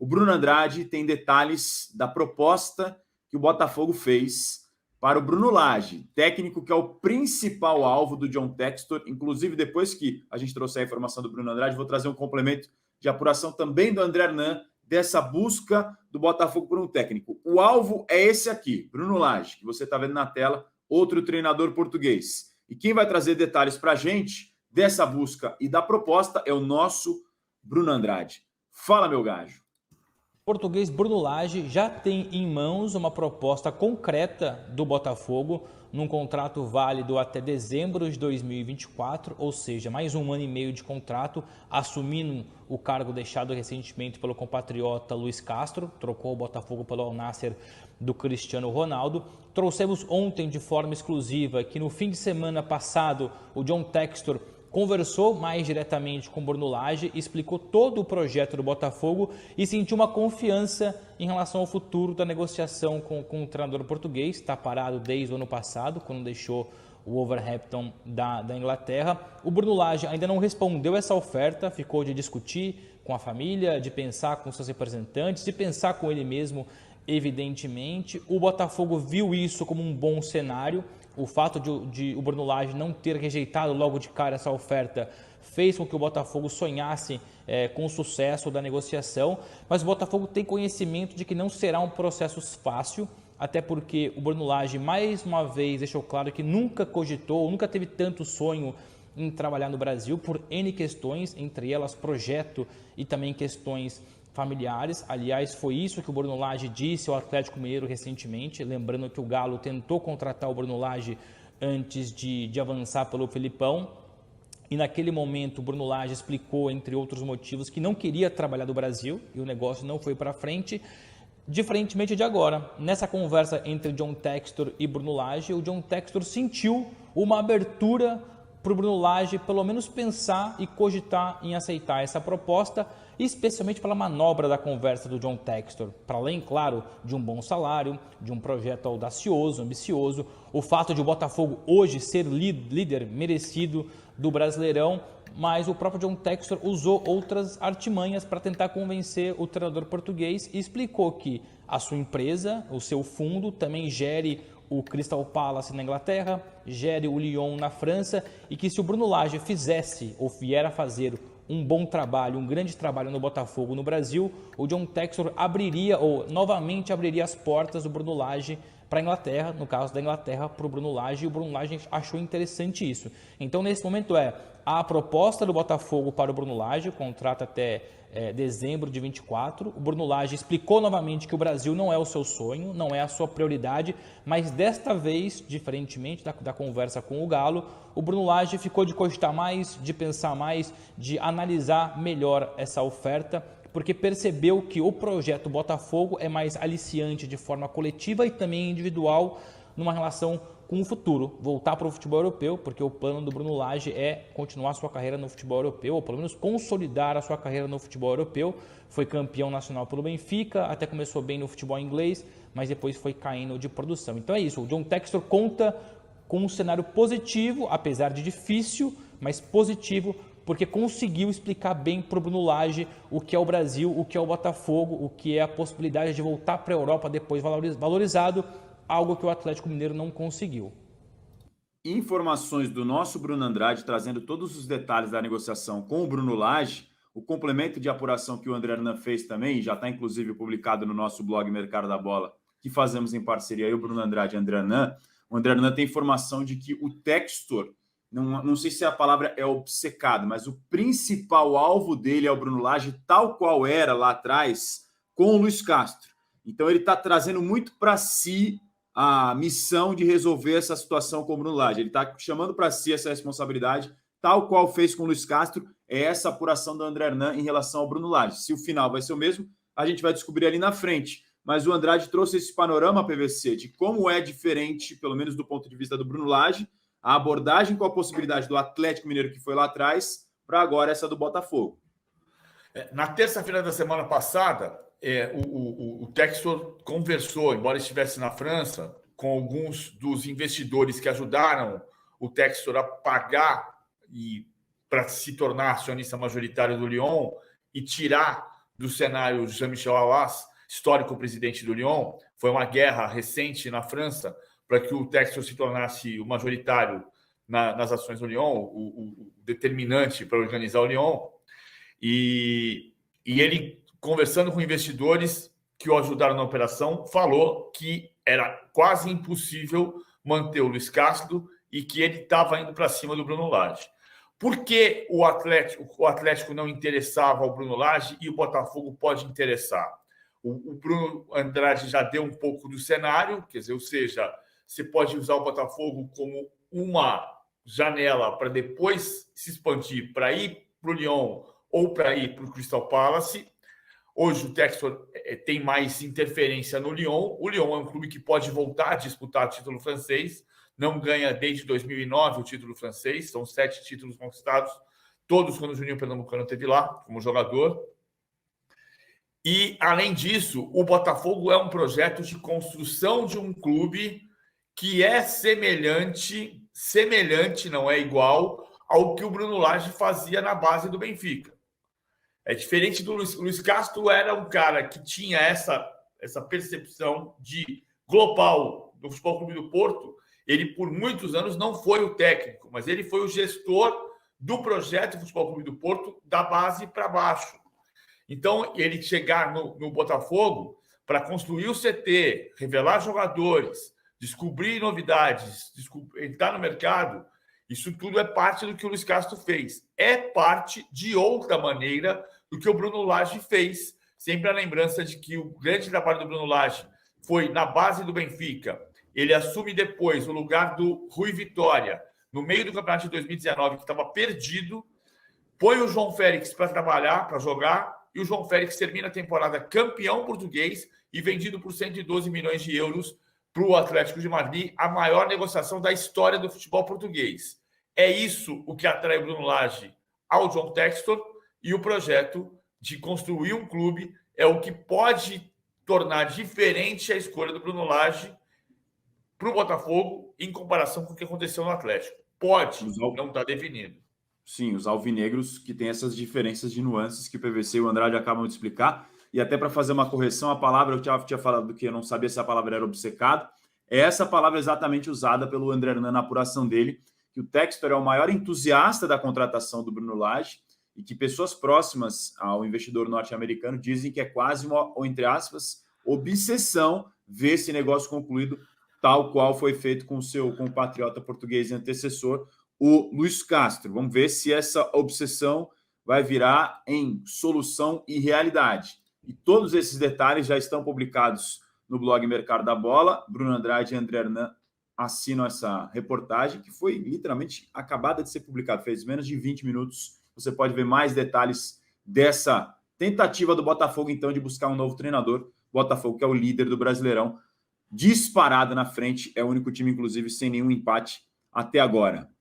o Bruno Andrade tem detalhes da proposta que o Botafogo fez para o Bruno Lage, técnico que é o principal alvo do John Textor. Inclusive, depois que a gente trouxer a informação do Bruno Andrade, vou trazer um complemento de apuração também do André Hernan, dessa busca do Botafogo por um técnico. O alvo é esse aqui, Bruno Lage, que você está vendo na tela, outro treinador português. E quem vai trazer detalhes para a gente dessa busca e da proposta é o nosso Bruno Andrade. Fala, meu gajo. O português Bruno Lage já tem em mãos uma proposta concreta do Botafogo num contrato válido até dezembro de 2024, ou seja, mais um ano e meio de contrato, assumindo o cargo deixado recentemente pelo compatriota Luiz Castro, trocou o Botafogo pelo Al Nassr do Cristiano Ronaldo. Trouxemos ontem de forma exclusiva que no fim de semana passado o John Textor conversou mais diretamente com o Bruno Lage, explicou todo o projeto do Botafogo e sentiu uma confiança em relação ao futuro da negociação com o treinador português. Está parado desde o ano passado, quando deixou o Wolverhampton da Inglaterra. O Bruno Lage ainda não respondeu essa oferta, ficou de discutir com a família, de pensar com seus representantes, de pensar com ele mesmo, evidentemente. O Botafogo viu isso como um bom cenário. O fato de o Bruno Lage não ter rejeitado logo de cara essa oferta fez com que o Botafogo sonhasse com o sucesso da negociação, mas o Botafogo tem conhecimento de que não será um processo fácil, até porque o Bruno Lage, mais uma vez, deixou claro que nunca cogitou, nunca teve tanto sonho em trabalhar no Brasil por N questões, entre elas projeto e também questões familiares. Aliás, foi isso que o Bruno Lage disse ao Atlético Mineiro recentemente, lembrando que o Galo tentou contratar o Bruno Lage antes de avançar pelo Felipão, e naquele momento o Bruno Lage explicou, entre outros motivos, que não queria trabalhar no Brasil e o negócio não foi para frente. Diferentemente de agora, nessa conversa entre John Textor e Bruno Lage, o John Textor sentiu uma abertura para o Bruno Lage pelo menos pensar e cogitar em aceitar essa proposta, especialmente pela manobra da conversa do John Textor, para além, claro, de um bom salário, de um projeto audacioso, ambicioso, o fato de o Botafogo hoje ser líder merecido do Brasileirão, mas o próprio John Textor usou outras artimanhas para tentar convencer o treinador português e explicou que a sua empresa, o seu fundo, também gere o Crystal Palace na Inglaterra, gere o Lyon na França, e que se o Bruno Lage fizesse ou vier a fazer um bom trabalho, um grande trabalho no Botafogo no Brasil, o John Textor abriria ou novamente abriria as portas do Bruno Lage para a Inglaterra, no caso da Inglaterra para o Bruno Lage, e o Bruno Lage achou interessante isso. Então, nesse momento a proposta do Botafogo para o Bruno Lage, o contrato até dezembro de 24. O Bruno Lage explicou novamente que o Brasil não é o seu sonho, não é a sua prioridade, mas desta vez, diferentemente da conversa com o Galo, o Bruno Lage ficou de cogitar mais, de pensar mais, de analisar melhor essa oferta, porque percebeu que o projeto Botafogo é mais aliciante de forma coletiva e também individual numa relação com o futuro, voltar para o futebol europeu, porque o plano do Bruno Lage é continuar sua carreira no futebol europeu, ou pelo menos consolidar a sua carreira no futebol europeu. Foi campeão nacional pelo Benfica, até começou bem no futebol inglês, mas depois foi caindo de produção. Então é isso, o John Textor conta com um cenário positivo, apesar de difícil, mas positivo, porque conseguiu explicar bem para o Bruno Lage o que é o Brasil, o que é o Botafogo, o que é a possibilidade de voltar para a Europa depois valorizado, algo que o Atlético Mineiro não conseguiu. Informações do nosso Bruno Andrade, trazendo todos os detalhes da negociação com o Bruno Lage, o complemento de apuração que o André Hernan fez também, já está inclusive publicado no nosso blog Mercado da Bola, que fazemos em parceria aí, o Bruno Andrade e o André Hernan. O André Hernan tem informação de que o Textor, não sei se a palavra é obcecado, mas o principal alvo dele é o Bruno Lage, tal qual era lá atrás com o Luiz Castro. Então ele está trazendo muito para si a missão de resolver essa situação com o Bruno Lage. Ele está chamando para si essa responsabilidade, tal qual fez com o Luiz Castro. É essa apuração do André Hernan em relação ao Bruno Lage. Se o final vai ser o mesmo, a gente vai descobrir ali na frente. Mas o Andrade trouxe esse panorama, PVC, de como é diferente, pelo menos do ponto de vista do Bruno Lage, a abordagem com a possibilidade do Atlético Mineiro, que foi lá atrás, para agora essa do Botafogo. Na terça-feira da semana passada, o Textor conversou, embora estivesse na França, com alguns dos investidores que ajudaram o Textor a pagar e para se tornar acionista majoritário do Lyon e tirar do cenário de Jean-Michel Aulas, histórico presidente do Lyon. Foi uma guerra recente na França para que o Textor se tornasse o majoritário nas ações do Lyon, o determinante para organizar o Lyon. E ele, conversando com investidores que o ajudaram na operação, falou que era quase impossível manter o Luiz Castro e que ele estava indo para cima do Bruno Lage. Por que o Atlético não interessava ao Bruno Lage e o Botafogo pode interessar? O Bruno Andrade já deu um pouco do cenário, quer dizer, ou seja, você pode usar o Botafogo como uma janela para depois se expandir para ir para o Lyon ou para ir para o Crystal Palace. Hoje o Textor tem mais interferência no Lyon. O Lyon é um clube que pode voltar a disputar o título francês. Não ganha desde 2009 o título francês. São 7 títulos conquistados, todos quando o Juninho Pernambucano esteve lá como jogador. E, além disso, o Botafogo é um projeto de construção de um clube que é semelhante, não é igual, ao que o Bruno Lage fazia na base do Benfica. É diferente do Luiz Castro, era um cara que tinha essa percepção de global do Futebol Clube do Porto. Ele, por muitos anos, não foi o técnico, mas ele foi o gestor do projeto Futebol Clube do Porto, da base para baixo. Então, ele chegar no Botafogo para construir o CT, revelar jogadores, descobrir novidades, entrar no mercado, isso tudo é parte do que o Luiz Castro fez. É parte, de outra maneira, do que o Bruno Lage fez. Sempre a lembrança de que o grande trabalho do Bruno Lage foi na base do Benfica. Ele assume depois o lugar do Rui Vitória, no meio do campeonato de 2019, que estava perdido, põe o João Félix para trabalhar, para jogar, e o João Félix termina a temporada campeão português e vendido por 112 milhões de euros para o Atlético de Madrid, a maior negociação da história do futebol português. É isso o que atrai o Bruno Lage ao John Textor, e o projeto de construir um clube é o que pode tornar diferente a escolha do Bruno Lage para o Botafogo em comparação com o que aconteceu no Atlético. Pode, não está definido. Sim, os alvinegros que têm essas diferenças de nuances que o PVC e o Andrade acabam de explicar. E até para fazer uma correção, a palavra, eu tinha falado que eu não sabia se a palavra era obcecado, é essa palavra exatamente usada pelo André Hernan na apuração dele, que o Textor é o maior entusiasta da contratação do Bruno Lage e que pessoas próximas ao investidor norte-americano dizem que é quase uma, ou entre aspas, obsessão ver esse negócio concluído, tal qual foi feito com o seu compatriota português e antecessor, o Luiz Castro. Vamos ver se essa obsessão vai virar em solução e realidade. E todos esses detalhes já estão publicados no blog Mercado da Bola. Bruno Andrade e André Hernan assinam essa reportagem, que foi literalmente acabada de ser publicada, fez menos de 20 minutos. Você pode ver mais detalhes dessa tentativa do Botafogo, então, de buscar um novo treinador. Botafogo, que é o líder do Brasileirão, disparado na frente, é o único time, inclusive, sem nenhum empate até agora.